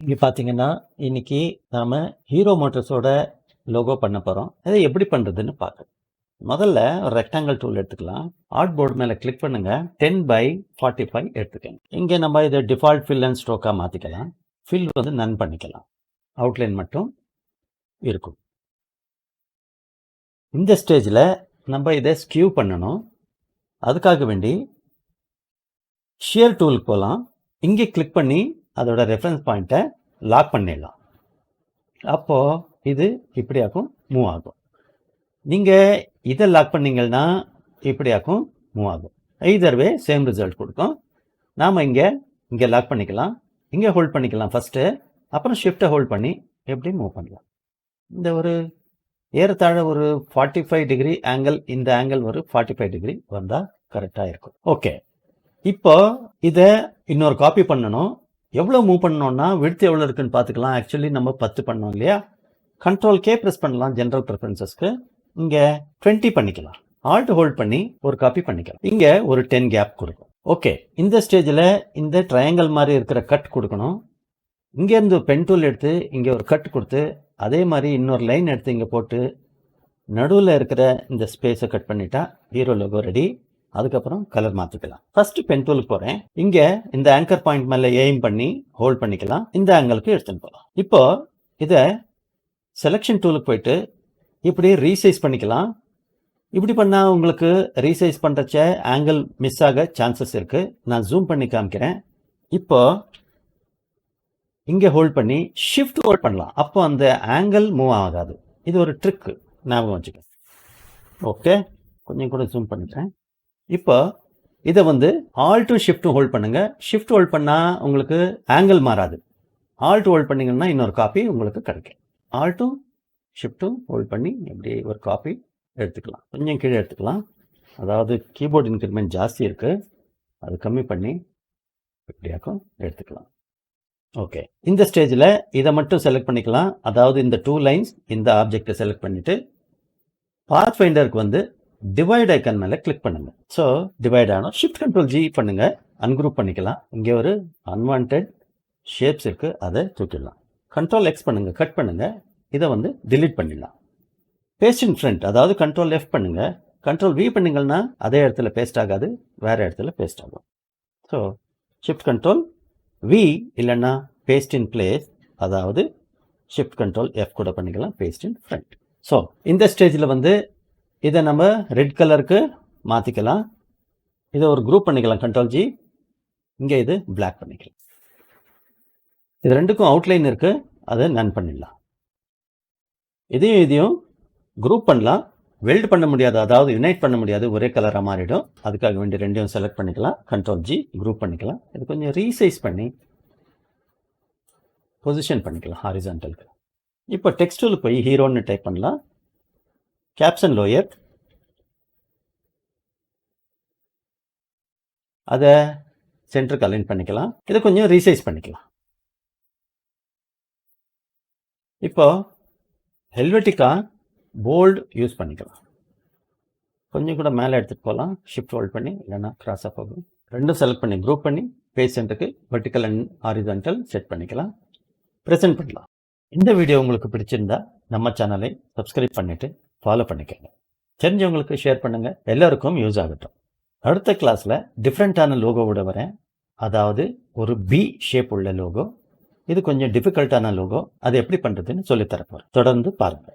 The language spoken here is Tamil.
இங்கே பார்த்தீங்கன்னா, இன்னைக்கு நாம ஹீரோ மோட்டார்ஸோட லோகோ பண்ண போறோம். அதை எப்படி பண்றதுன்னு பார்க்கலாம். முதல்ல ஒரு ரெக்டாங்கிள் டூல் எடுத்துக்கலாம். ஆர்ட் போர்டு மேல கிளிக் பண்ணுங்க. 10/45 எடுத்துக்கங்க. இங்க நம்ம இதை டிஃபால்ட் ஃபில் அண்ட் ஸ்ட்ரோக்கா மாத்திக்கலாம். ஃபில் வந்து நன் பண்ணிக்கலாம். அவுட்லைன் மட்டும் இருக்கும். இந்த ஸ்டேஜ்ல நம்ம இதை ஸ்கியூ பண்ணணும். அதுக்காக வேண்டி ஷியர் டூலுக்கு போகலாம். இங்கே கிளிக் பண்ணி அதோட ரெஃபரன்ஸ் பாயிண்ட்டை லாக் பண்ணிடலாம். அப்போ இது இப்படியாக்கும் மூவ் ஆகும். நீங்கள் இதை லாக் பண்ணீங்கன்னா இப்படியாக்கும் மூவ் ஆகும். எய்தர் வே சேம் ரிசல்ட் கொடுக்கும். நாம் இங்கே லாக் பண்ணிக்கலாம், இங்கே ஹோல்ட் பண்ணிக்கலாம் ஃபஸ்ட்டு, அப்புறம் ஷிஃப்ட்டை ஹோல்ட் பண்ணி எப்படி மூவ் பண்ணலாம். இந்த ஒரு ஏறத்தாழ ஒரு 45 டிகிரி ஆங்கிள், இந்த ஆங்கிள் ஒரு 45 டிகிரி வந்தால் கரெக்டாக இருக்கும். ஓகே, இப்போ இதை இன்னொரு காப்பி பண்ணணும். எவ்வளோ மூவ் பண்ணோம்னா விட்த் எவ்வளோ இருக்குன்னு பார்த்துக்கலாம். ஆக்சுவலி நம்ம 10 பண்ணோம் இல்லையா. கண்ட்ரோல் கே ப்ரெஸ் பண்ணலாம் ஜென்ரல் ப்ரிஃபரன்சஸ்க்கு. இங்கே 20 பண்ணிக்கலாம். ஆல்ட் ஹோல்ட் பண்ணி ஒரு காப்பி பண்ணிக்கலாம். இங்கே ஒரு 10 கேப் கொடுக்கும். ஓகே, இந்த ஸ்டேஜில் இந்த ட்ரையாங்கிள் மாதிரி இருக்கிற கட் கொடுக்கணும். இங்கேருந்து பென் டூல் எடுத்து இங்கே ஒரு கட் கொடுத்து, அதே மாதிரி இன்னொரு லைன் எடுத்து இங்கே போட்டு நடுவில் இருக்கிற இந்த ஸ்பேஸை கட் பண்ணிட்டா ஹீரோ லோகோ ரெடி. அதுக்கப்புறம் கலர் மாற்றிக்கலாம். ஃபர்ஸ்ட் பென் டூலுக்கு போகிறேன். இங்கே இந்த ஆங்கர் பாயிண்ட் மேலே எய்ம் பண்ணி ஹோல்ட் பண்ணிக்கலாம். இந்த ஆங்கிளுக்கு எடுத்துன்னு போகலாம். இப்போ இதை செலெக்ஷன் டூலுக்கு போயிட்டு இப்படி ரீசைஸ் பண்ணிக்கலாம். இப்படி பண்ணால் உங்களுக்கு ரீசைஸ் பண்ணுறச்ச ஆங்கிள் மிஸ் ஆக சான்சஸ் இருக்குது. நான் ஜூம் பண்ணி காமிக்கிறேன். இப்போ இங்கே ஹோல்ட் பண்ணி ஷிஃப்ட் ஹோல்ட் பண்ணலாம். அப்போ அந்த ஆங்கிள் மூவ் ஆகாது. இது ஒரு ட்ரிக்கு, ஞாபகம் வச்சுக்க. ஓகே, கொஞ்சம் கூட ஜூம் பண்ணிக்கிறேன். இப்போ இதை வந்து ஆல்ட்டும் ஷிஃப்ட்டும் ஹோல்ட் பண்ணுங்க. ஷிஃப்ட் ஹோல்ட் பண்ணால் உங்களுக்கு ஆங்கிள் மாறாது. ஆல்ட் ஹோல்ட் பண்ணிங்கன்னா இன்னொரு காப்பி உங்களுக்கு கிடைக்கும். ஆல்ட்டும் ஷிஃப்ட்டும் ஹோல்ட் பண்ணி இப்படி ஒரு காப்பி எடுத்துக்கலாம். கொஞ்சம் கீழே எடுத்துக்கலாம். அதாவது கீபோர்டு இன்க்ரிமெண்ட் ஜாஸ்தி இருக்குது, அது கம்மி பண்ணி இப்படியாக்கும் எடுத்துக்கலாம். ஓகே, இந்த ஸ்டேஜில் இதை மட்டும் செலக்ட் பண்ணிக்கலாம். அதாவது இந்த 2 லைன்ஸ் இந்த ஆப்ஜெக்டை செலக்ட் பண்ணிவிட்டு பாத் ஃபைண்டருக்கு வந்து டிவைட் ஐக்கன் மேலே கிளிக் பண்ணுங்க. ஸோ டிவைட் ஆகணும். ஷிஃப்ட் கண்ட்ரோல் ஜி பண்ணுங்க, அன்குரூப் பண்ணிக்கலாம். இங்கே ஒரு அன்வான்ட் ஷேப்ஸ் இருக்கு, அதை தூக்கிடலாம். கண்ட்ரோல் எக்ஸ் பண்ணுங்க, கட் பண்ணுங்க. இதை வந்து டிலீட் பண்ணிடலாம். பேஸ்ட் இன் ஃப்ரண்ட், அதாவது கண்ட்ரோல் எஃப் பண்ணுங்க. கண்ட்ரோல் வி பண்ணிங்கன்னா அதே இடத்துல பேஸ்ட் ஆகாது, வேற இடத்துல பேஸ்ட் ஆகும். ஸோ ஷிஃப்ட் கண்ட்ரோல் வி இல்லைன்னா பேஸ்ட் இன் பிளேஸ், அதாவது ஷிஃப்ட் கண்ட்ரோல் எஃப் கூட பண்ணிக்கலாம், பேஸ்ட் இன் ஃப்ரண்ட். ஸோ இந்த ஸ்டேஜில் வந்து இதை நம்ம ரெட் கலருக்கு மாற்றிக்கலாம். இதை ஒரு குரூப் பண்ணிக்கலாம், கண்ட்ரோல் ஜி. இங்கே இது பிளாக் பண்ணிக்கலாம். இது ரெண்டுக்கும் அவுட்லைன் இருக்குது, அதை நன் பண்ணிடலாம். இதையும் குரூப் பண்ணலாம். வெல்ட் பண்ண முடியாது, அதாவது யுனைட் பண்ண முடியாது, ஒரே கலராக மாறிடும். அதுக்காக வேண்டி ரெண்டையும் செலக்ட் பண்ணிக்கலாம். கண்ட்ரோல் ஜி, குரூப் பண்ணிக்கலாம். இது கொஞ்சம் ரீசைஸ் பண்ணி பொசிஷன் பண்ணிக்கலாம் ஹாரிசான்டலுக்கு. இப்போ டெக்ஸ்டூலுக்கு போய் ஹீரோன்னு டைப் பண்ணலாம். கேப்ஷன் லோயர், அதை சென்டருக்கு அலைன் பண்ணிக்கலாம். இதை கொஞ்சம் ரீசைஸ் பண்ணிக்கலாம். இப்போ ஹெல்வெட்டிக்கா போல்டு யூஸ் பண்ணிக்கலாம். கொஞ்சம் கூட மேலே எடுத்துகிட்டு போகலாம். ஷிஃப்ட் ஹோல்ட் பண்ணி, இல்லைன்னா கிராஸாக போகும். ரெண்டும் செலக்ட் பண்ணி குரூப் பண்ணி பேஜ் சென்டருக்கு வெர்டிக்கல் அண்ட் ஹாரிசான்டல் செட் பண்ணிக்கலாம். ப்ரெசென்ட் பண்ணலாம். இந்த வீடியோ உங்களுக்கு பிடிச்சிருந்தா நம்ம சேனலை சப்ஸ்கிரைப் பண்ணிவிட்டு ஃபாலோ பண்ணிக்கோங்க. தெரிஞ்சவங்களுக்கு ஷேர் பண்ணுங்கள், எல்லாருக்கும் யூஸ் ஆகட்டும். அடுத்த கிளாஸில் டிஃப்ரெண்ட்டான லோகோவோட வரேன். அதாவது ஒரு பி ஷேப் உள்ள லோகோ. இது கொஞ்சம் டிஃபிகல்ட்டான லோகோ. அது எப்படி பண்ணுறதுன்னு சொல்லித்தரப்போகிறேன். தொடர்ந்து பாருங்கள்.